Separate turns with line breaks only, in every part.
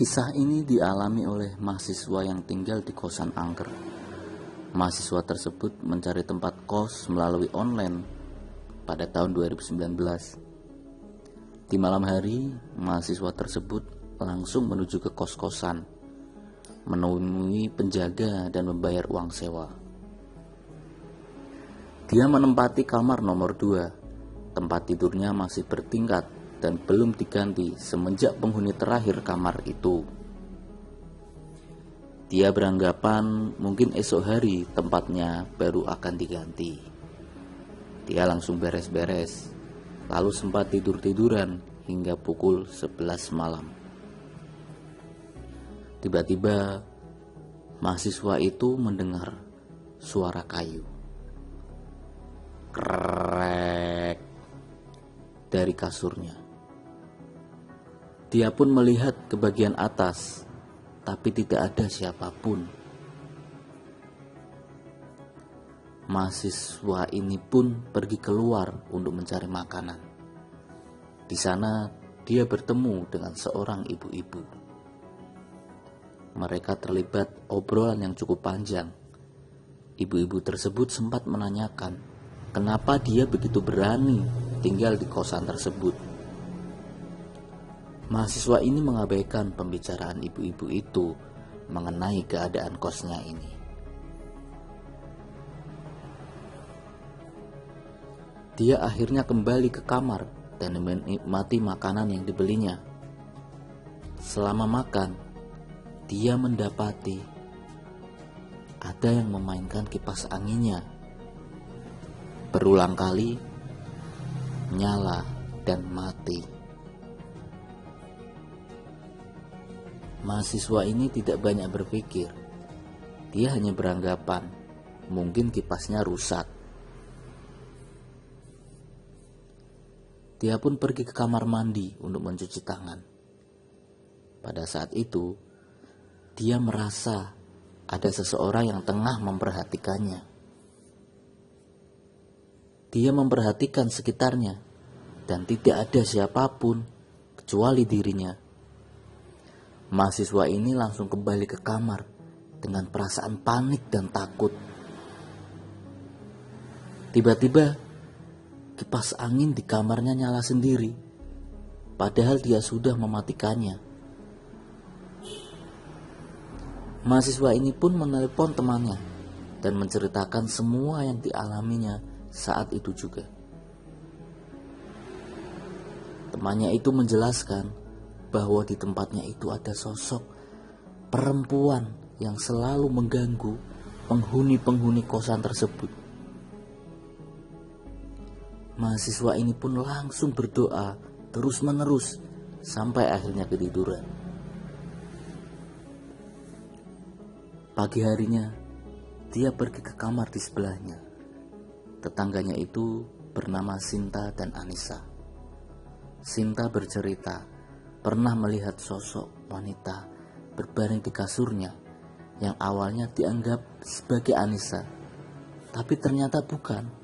Kisah ini dialami oleh mahasiswa yang tinggal di kosan angker. Mahasiswa tersebut mencari tempat kos melalui online pada tahun 2019. Di malam hari, mahasiswa tersebut langsung menuju ke kos-kosan, menemui penjaga dan membayar uang sewa. Dia menempati kamar nomor 2. Tempat tidurnya masih bertingkat dan belum diganti semenjak penghuni terakhir kamar itu. Dia beranggapan mungkin esok hari tempatnya baru akan diganti. Dia langsung beres-beres, lalu sempat tidur-tiduran hingga pukul 11 malam. Tiba-tiba mahasiswa itu mendengar suara kayu. Krek dari kasurnya. Dia pun melihat ke bagian atas, tapi tidak ada siapapun. Mahasiswa ini pun pergi keluar untuk mencari makanan. Di sana dia bertemu dengan seorang ibu-ibu. Mereka terlibat obrolan yang cukup panjang. Ibu-ibu tersebut sempat menanyakan kenapa dia begitu berani tinggal di kosan tersebut. Mahasiswa ini mengabaikan pembicaraan ibu-ibu itu mengenai keadaan kosnya ini. Dia akhirnya kembali ke kamar dan menikmati makanan yang dibelinya. Selama makan, dia mendapati ada yang memainkan kipas anginnya. Berulang kali nyala dan mati. Mahasiswa ini tidak banyak berpikir. Dia hanya beranggapan mungkin kipasnya rusak. Dia pun pergi ke kamar mandi untuk mencuci tangan. Pada saat itu, dia merasa ada seseorang yang tengah memperhatikannya. Dia memperhatikan sekitarnya dan tidak ada siapapun kecuali dirinya. Mahasiswa ini langsung kembali ke kamar dengan perasaan panik dan takut. Tiba-tiba kipas angin di kamarnya nyala sendiri, padahal dia sudah mematikannya. Mahasiswa ini pun menelepon temannya dan menceritakan semua yang dialaminya saat itu juga. Temannya itu menjelaskan bahwa di tempatnya itu ada sosok perempuan yang selalu mengganggu penghuni-penghuni kosan tersebut. Mahasiswa ini pun langsung berdoa terus-menerus sampai akhirnya ketiduran. Pagi harinya, dia pergi ke kamar di sebelahnya. Tetangganya itu bernama Sinta dan Anissa. Sinta bercerita pernah melihat sosok wanita berbaring di kasurnya yang awalnya dianggap sebagai Anissa, tapi ternyata bukan.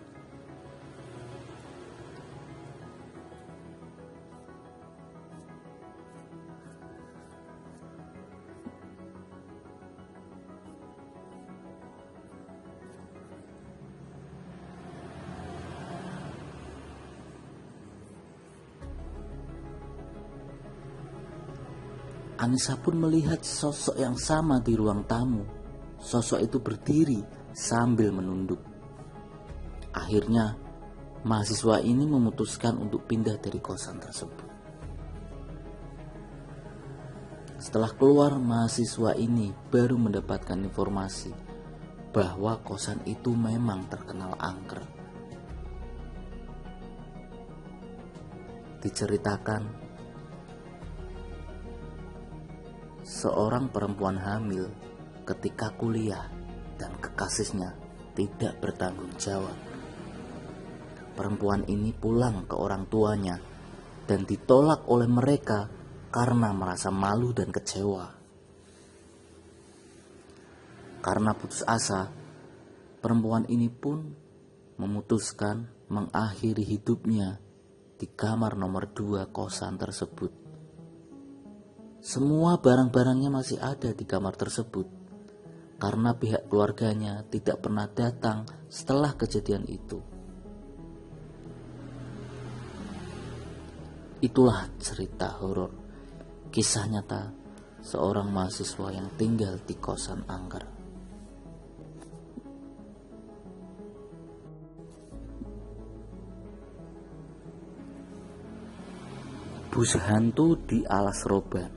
Anissa pun melihat sosok yang sama di ruang tamu. Sosok itu berdiri sambil menunduk. Akhirnya, mahasiswa ini memutuskan untuk pindah dari kosan tersebut. Setelah keluar, mahasiswa ini baru mendapatkan informasi bahwa kosan itu memang terkenal angker. Diceritakan seorang perempuan hamil ketika kuliah dan kekasihnya tidak bertanggung jawab. Perempuan ini pulang ke orang tuanya dan ditolak oleh mereka karena merasa malu dan kecewa. Karena putus asa, perempuan ini pun memutuskan mengakhiri hidupnya di kamar nomor 2 kosan tersebut. Semua barang-barangnya masih ada di kamar tersebut, karena pihak keluarganya tidak pernah datang setelah kejadian itu. Itulah cerita horor, kisah nyata seorang mahasiswa yang tinggal di kosan angker. Bus hantu di Alas Roban.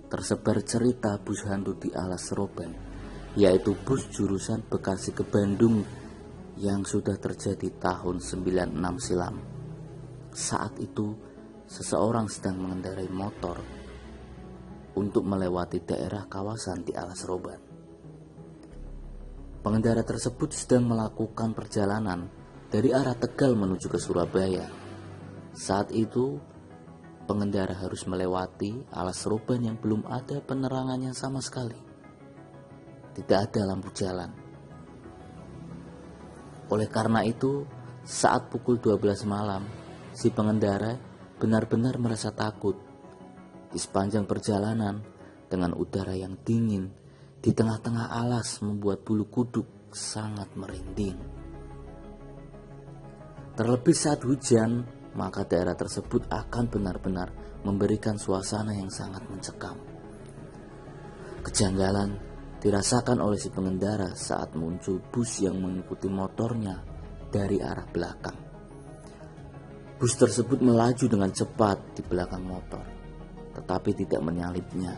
Tersebar cerita bus hantu di Alas Roban, yaitu bus jurusan Bekasi ke Bandung yang sudah terjadi tahun 96 silam. Saat itu, seseorang sedang mengendarai motor untuk melewati daerah kawasan di Alas Roban. Pengendara tersebut sedang melakukan perjalanan dari arah Tegal menuju ke Surabaya. Saat itu, pengendara harus melewati Alas Roban yang belum ada penerangannya sama sekali. Tidak ada lampu jalan. Oleh karena itu, saat pukul 12 malam, si pengendara benar-benar merasa takut. Di sepanjang perjalanan, dengan udara yang dingin, di tengah-tengah alas membuat bulu kuduk sangat merinding. Terlebih saat hujan, maka daerah tersebut akan benar-benar memberikan suasana yang sangat mencekam. Kejanggalan dirasakan oleh si pengendara saat muncul bus yang mengikuti motornya dari arah belakang. Bus tersebut melaju dengan cepat di belakang motor, tetapi tidak menyalipnya.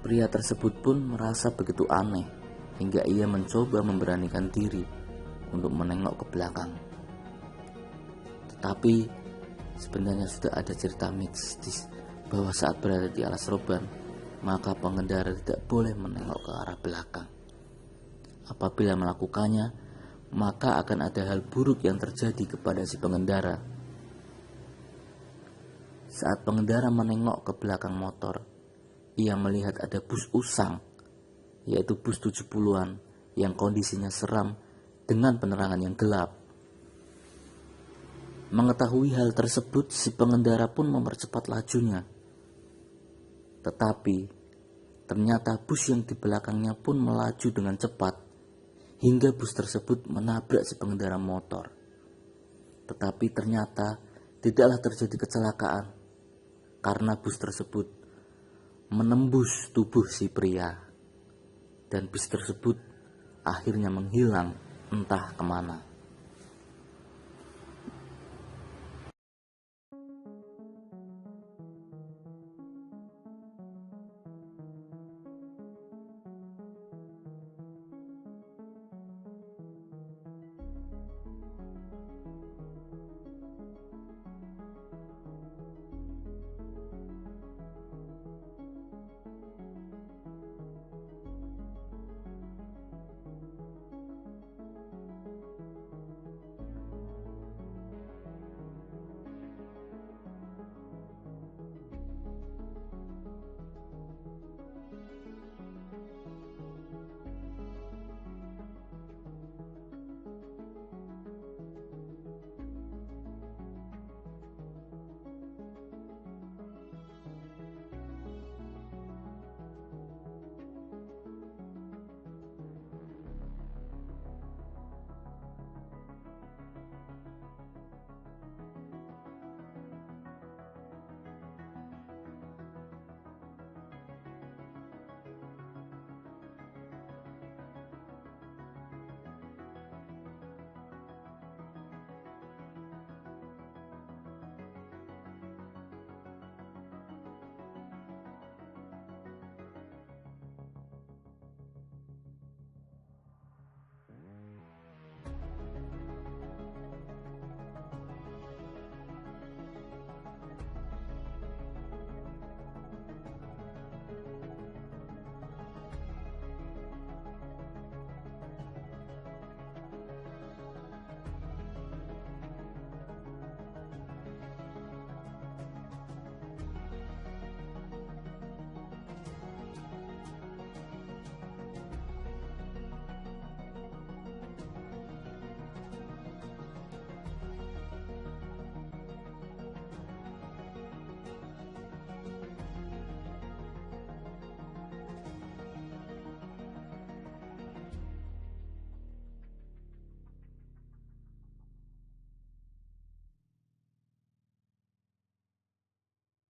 Pria tersebut pun merasa begitu aneh hingga ia mencoba memberanikan diri untuk menengok ke belakang. Tetapi sebenarnya sudah ada cerita mistis bahwa saat berada di Alas Roban, maka pengendara tidak boleh menengok ke arah belakang. Apabila melakukannya, maka akan ada hal buruk yang terjadi kepada si pengendara. Saat pengendara menengok ke belakang motor, ia melihat ada bus usang, yaitu bus 70-an yang kondisinya seram dengan penerangan yang gelap. Mengetahui hal tersebut, si pengendara pun mempercepat lajunya. Tetapi ternyata bus yang di belakangnya pun melaju dengan cepat hingga bus tersebut menabrak si pengendara motor. Tetapi ternyata tidaklah terjadi kecelakaan karena bus tersebut menembus tubuh si pria dan bus tersebut akhirnya menghilang entah kemana.